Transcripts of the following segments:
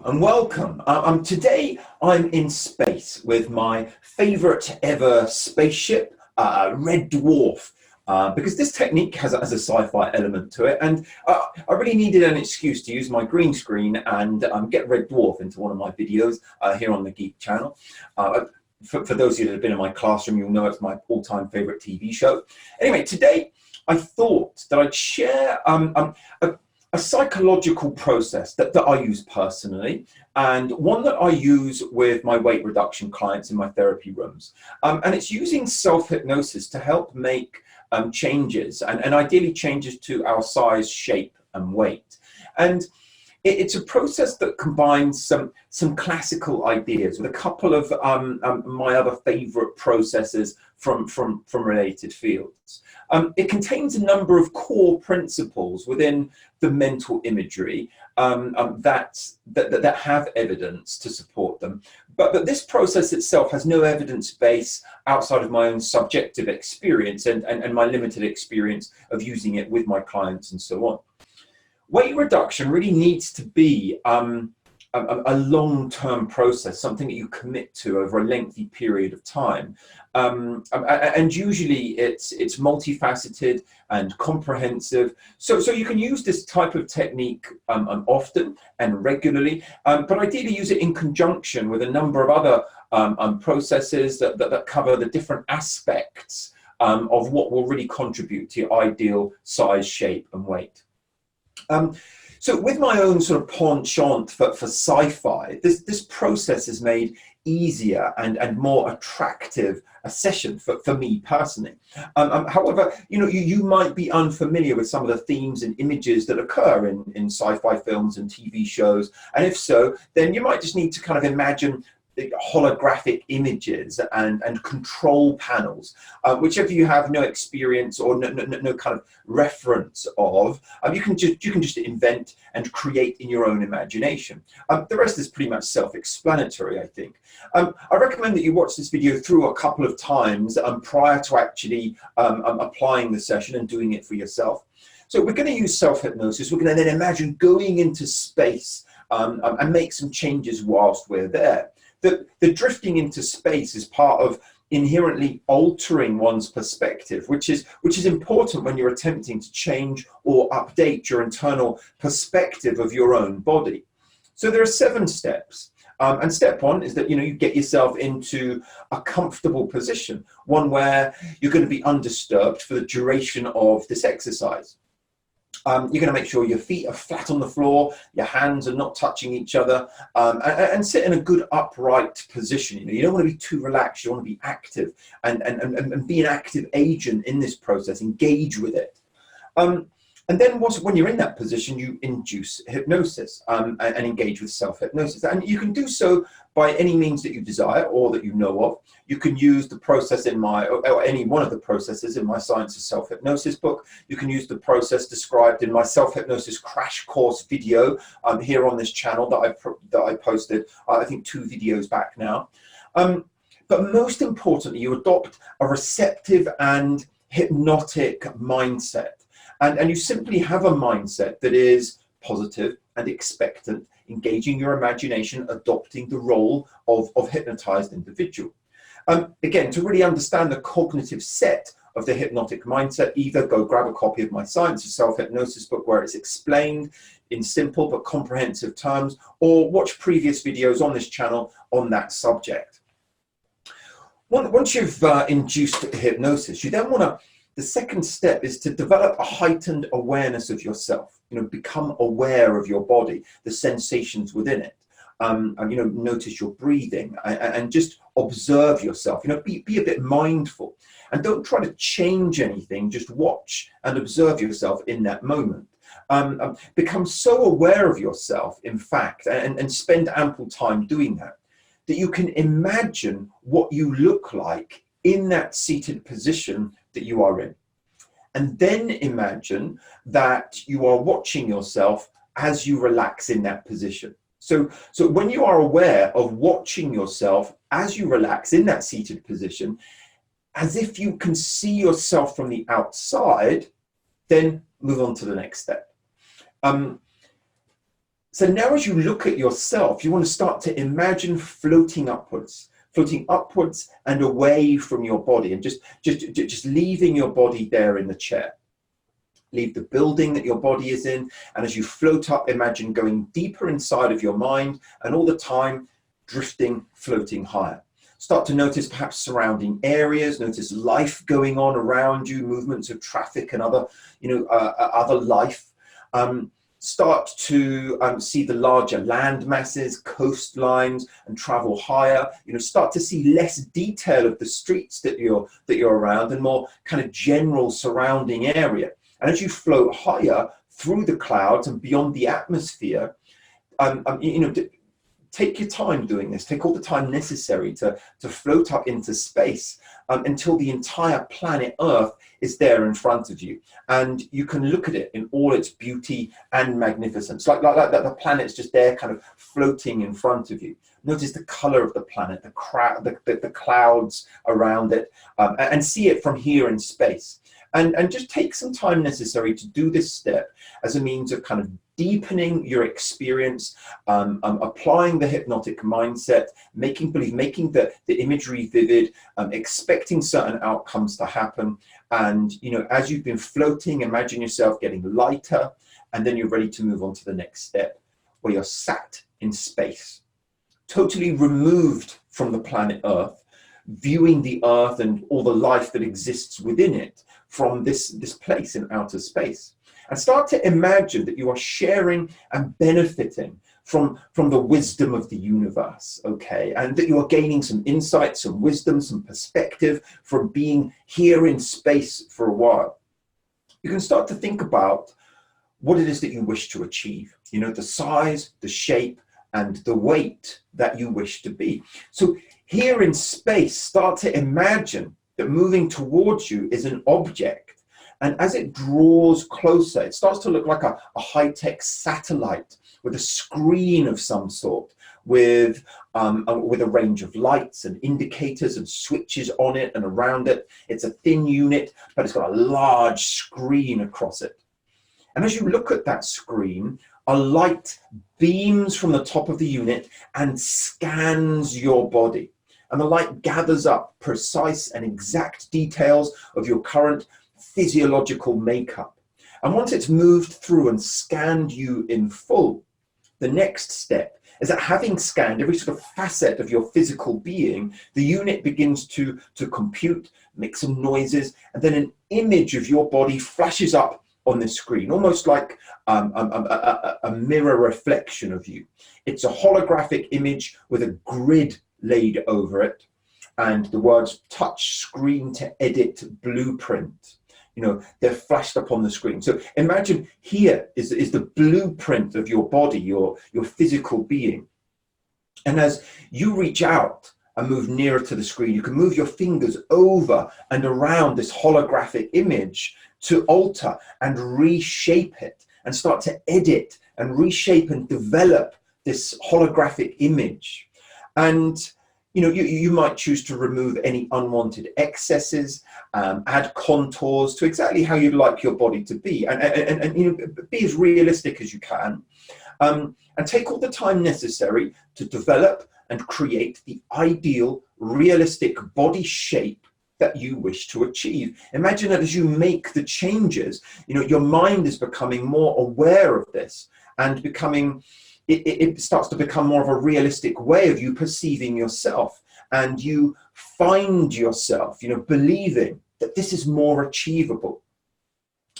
and welcome. Today I'm in space with my favorite ever spaceship, Red Dwarf, because this technique has a sci-fi element to it, and I really needed an excuse to use my green screen and get Red Dwarf into one of my videos here on the Geek channel. For those of you that have been in my classroom, you'll know it's my all-time favorite TV show. Anyway, today I thought that I'd share a psychological process that I use personally, and one that I use with my weight reduction clients in my therapy rooms. And it's using self-hypnosis to help make changes, and ideally changes to our size, shape, and weight. And it's a process that combines some classical ideas with a couple of my other favorite processes from related fields. It contains a number of core principles within the mental imagery that have evidence to support them. But this process itself has no evidence base outside of my own subjective experience and my limited experience of using it with my clients and so on. Weight reduction really needs to be a long-term process, something that you commit to over a lengthy period of time. And usually it's multifaceted and comprehensive. So you can use this type of technique often and regularly, but ideally use it in conjunction with a number of other processes that cover the different aspects of what will really contribute to your ideal size, shape, and weight. So with my own sort of penchant for sci-fi, this process is made easier and more attractive a session for me personally. However, you might be unfamiliar with some of the themes and images that occur in sci-fi films and TV shows, and if so, then you might just need to kind of imagine the holographic images and control panels, whichever you have no experience or no kind of reference of, you can just invent and create in your own imagination. The rest is pretty much self-explanatory, I think. I recommend that you watch this video through a couple of times prior to actually applying the session and doing it for yourself. So we're going to use self-hypnosis. We're going to then imagine going into space and make some changes whilst we're there. The drifting into space is part of inherently altering one's perspective, which is important when you're attempting to change or update your internal perspective of your own body. So there are 7 steps. And step 1 is that you get yourself into a comfortable position, one where you're going to be undisturbed for the duration of this exercise. You're going to make sure your feet are flat on the floor, your hands are not touching each other, and sit in a good upright position. You don't want to be too relaxed, you want to be active and be an active agent in this process, engage with it. And then when you're in that position, you induce hypnosis and engage with self-hypnosis. And you can do so by any means that you desire or that you know of. You can use the process or any one of the processes in my Science of Self-Hypnosis book. You can use the process described in my self-hypnosis crash course video here on this channel that I posted, I think 2 videos back now. But most importantly, you adopt a receptive and hypnotic mindset. And you simply have a mindset that is positive and expectant, engaging your imagination, adopting the role of hypnotized individual. Again, to really understand the cognitive set of the hypnotic mindset, either go grab a copy of my Science of Self-Hypnosis book where it's explained in simple but comprehensive terms, or watch previous videos on this channel on that subject. Once you've induced hypnosis, you then want to the second step is to develop a heightened awareness of yourself. Become aware of your body, the sensations within it. And notice your breathing and just observe yourself. Be a bit mindful and don't try to change anything. Just watch and observe yourself in that moment. Become so aware of yourself, in fact, and spend ample time doing that you can imagine what you look like in that seated position that you are in. And then imagine that you are watching yourself as you relax in that position. So when you are aware of watching yourself as you relax in that seated position, as if you can see yourself from the outside, then move on to the next step. So now as you look at yourself, you want to start to imagine floating upwards and away from your body, and just leaving your body there in the chair. Leave the building that your body is in, and as you float up, imagine going deeper inside of your mind, and all the time drifting, floating higher. Start to notice perhaps surrounding areas, notice life going on around you, movements of traffic and other, other life. Start to see the larger land masses, coastlines, and travel higher. Start to see less detail of the streets that you're around, and more kind of general surrounding area. And as you float higher through the clouds and beyond the atmosphere, take your time doing this. Take all the time necessary to float up into space until the entire planet Earth is there in front of you, and you can look at it in all its beauty and magnificence, like the planet's just there, kind of floating in front of you. Notice the color of the planet, the clouds around it, and see it from here in space. And just take some time necessary to do this step as a means of kind of deepening your experience, applying the hypnotic mindset, making the imagery vivid, expecting certain outcomes to happen. And as you've been floating, imagine yourself getting lighter, and then you're ready to move on to the next step, where you're sat in space, totally removed from the planet Earth, viewing the Earth and all the life that exists within it from this place in outer space. And start to imagine that you are sharing and benefiting from the wisdom of the universe, okay? And that you are gaining some insight, some wisdom, some perspective from being here in space for a while. You can start to think about what it is that you wish to achieve, the size, the shape, and the weight that you wish to be. So here in space, start to imagine that moving towards you is an object. And as it draws closer, it starts to look like a high-tech satellite with a screen of some sort, with a range of lights and indicators and switches on it and around it. It's a thin unit, but it's got a large screen across it. And as you look at that screen, a light beams from the top of the unit and scans your body. And the light gathers up precise and exact details of your current physiological makeup. And once it's moved through and scanned you in full, the next step is that, having scanned every sort of facet of your physical being, the unit begins to compute, make some noises, and then an image of your body flashes up on the screen, almost like a mirror reflection of you. It's a holographic image with a grid laid over it, and the words "touch screen to edit blueprint." They're flashed up on the screen. So imagine here is the blueprint of your body, your physical being. And as you reach out and move nearer to the screen, you can move your fingers over and around this holographic image to alter and reshape it, and start to edit and reshape and develop this holographic image. And you might choose to remove any unwanted excesses, add contours to exactly how you'd like your body to be, and be as realistic as you can, and take all the time necessary to develop and create the ideal, realistic body shape that you wish to achieve. Imagine that as you make the changes, your mind is becoming more aware of this, and it starts to become more of a realistic way of you perceiving yourself, and you find yourself, believing that this is more achievable.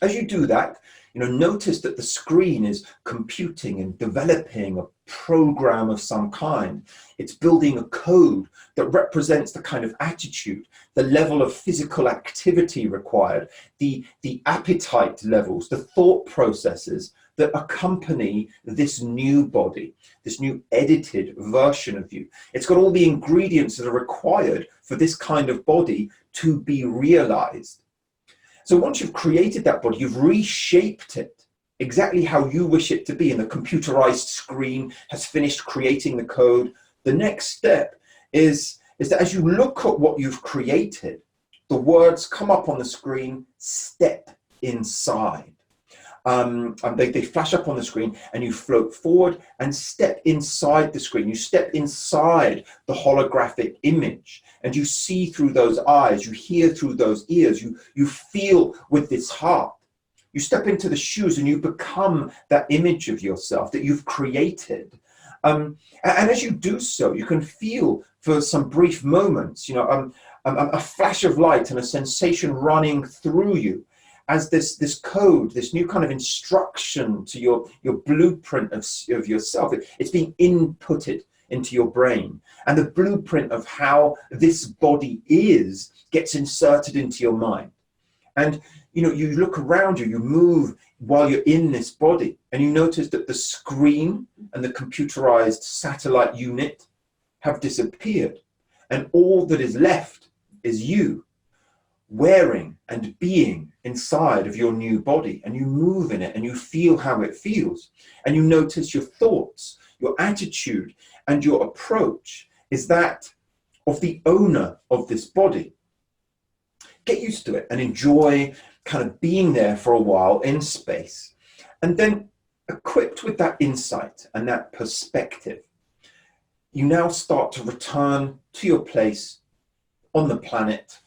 As you do that, notice that the screen is computing and developing a program of some kind. It's building a code that represents the kind of attitude, the level of physical activity required, the appetite levels, the thought processes that accompany this new body, this new edited version of you. It's got all the ingredients that are required for this kind of body to be realized. So once you've created that body, you've reshaped it exactly how you wish it to be, and the computerized screen has finished creating the code. The next step is that as you look at what you've created, the words come up on the screen: step inside. They flash up on the screen, and you float forward and step inside the screen. You step inside the holographic image, and you see through those eyes, you hear through those ears, you feel with this heart. You step into the shoes and you become that image of yourself that you've created. And as you do so, you can feel for some brief moments, a flash of light and a sensation running through you as this code, this new kind of instruction to your blueprint of yourself. It's being inputted into your brain, and the blueprint of how this body is gets inserted into your mind. And you look around you, you move while you're in this body, and you notice that the screen and the computerized satellite unit have disappeared, and all that is left is you wearing and being inside of your new body. And you move in it, and you feel how it feels, and you notice your thoughts, your attitude, and your approach is that of the owner of this body. Get used to it and enjoy kind of being there for a while in space. And then, equipped with that insight and that perspective, you now start to return to your place on the planet.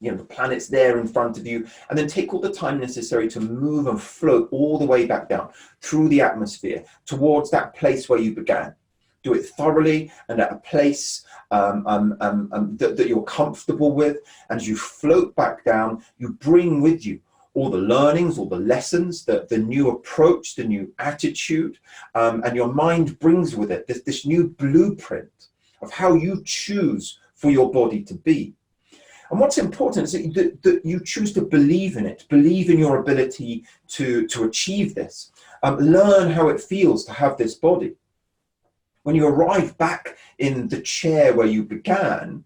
The planet's there in front of you, and then take all the time necessary to move and float all the way back down through the atmosphere towards that place where you began. Do it thoroughly and at a place that you're comfortable with. And as you float back down, you bring with you all the learnings, all the lessons, the new approach, the new attitude, and your mind brings with it this new blueprint of how you choose for your body to be. And what's important is that you choose to believe in it, believe in your ability to achieve this, learn how it feels to have this body. When you arrive back in the chair where you began,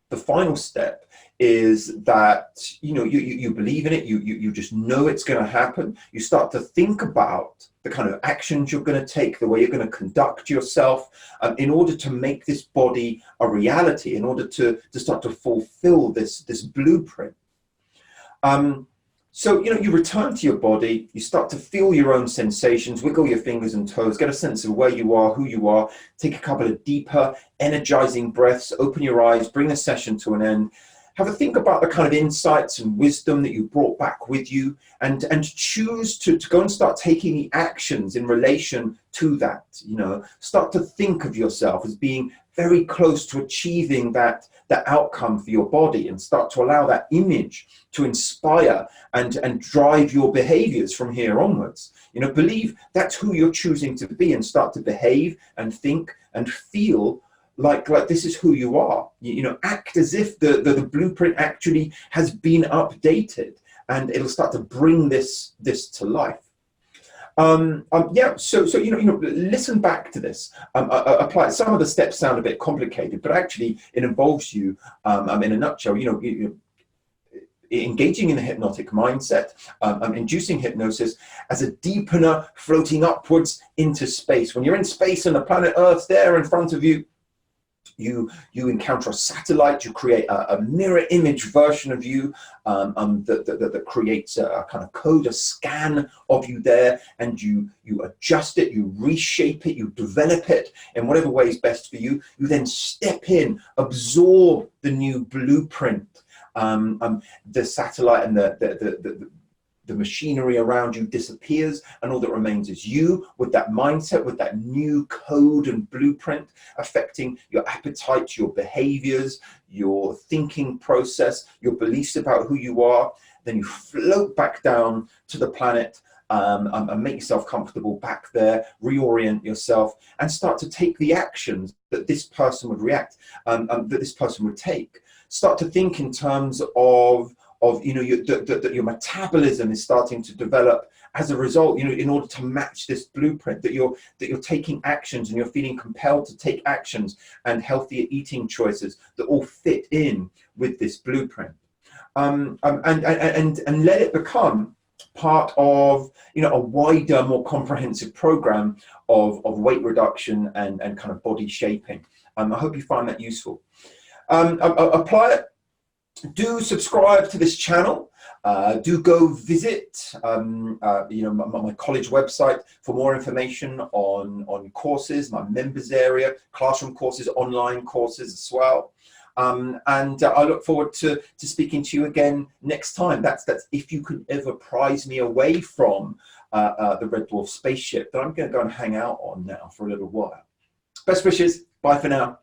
the final step is that you believe in it, you just know it's going to happen. You start to think about the kind of actions you're going to take, the way you're going to conduct yourself in order to make this body a reality, in order to start to fulfill this blueprint. So, you return to your body, you start to feel your own sensations, wiggle your fingers and toes, get a sense of where you are, who you are, take a couple of deeper, energizing breaths, open your eyes, bring the session to an end. Have a think about the kind of insights and wisdom that you brought back with you, and choose to go and start taking the actions in relation to that. Start to think of yourself as being very close to achieving that outcome for your body, and start to allow that image to inspire and drive your behaviors from here onwards. Believe that's who you're choosing to be, and start to behave and think and feel like this is who you are. Act as if the blueprint actually has been updated, and it'll start to bring this to life. So listen back to this, apply. Some of the steps sound a bit complicated, but actually it involves you, in a nutshell, engaging in the hypnotic mindset, inducing hypnosis as a deepener floating upwards into space. When you're in space and the planet Earth's there in front of you, you encounter a satellite, you create a mirror image version of you that creates a kind of code, a scan of you there, and you adjust it, you reshape it, you develop it in whatever way is best for you. You then step in, absorb the new blueprint. The satellite and the machinery around you disappears, and all that remains is you with that mindset, with that new code and blueprint affecting your appetite, your behaviors, your thinking process, your beliefs about who you are. Then you float back down to the planet and make yourself comfortable back there, reorient yourself, and start to take the actions that this person would that this person would take. Start to think in terms of your metabolism is starting to develop as a result, in order to match this blueprint, that you're taking actions, and you're feeling compelled to take actions and healthier eating choices that all fit in with this blueprint, and let it become part of a wider, more comprehensive program of weight reduction and kind of body shaping. I hope you find that useful. Apply it. Do subscribe to this channel. Do go visit my college website for more information on courses, my members area, classroom courses, online courses as well. And I look forward to speaking to you again next time. That's if you could ever prize me away from the Red Dwarf spaceship that I'm going to go and hang out on now for a little while. Best wishes. Bye for now.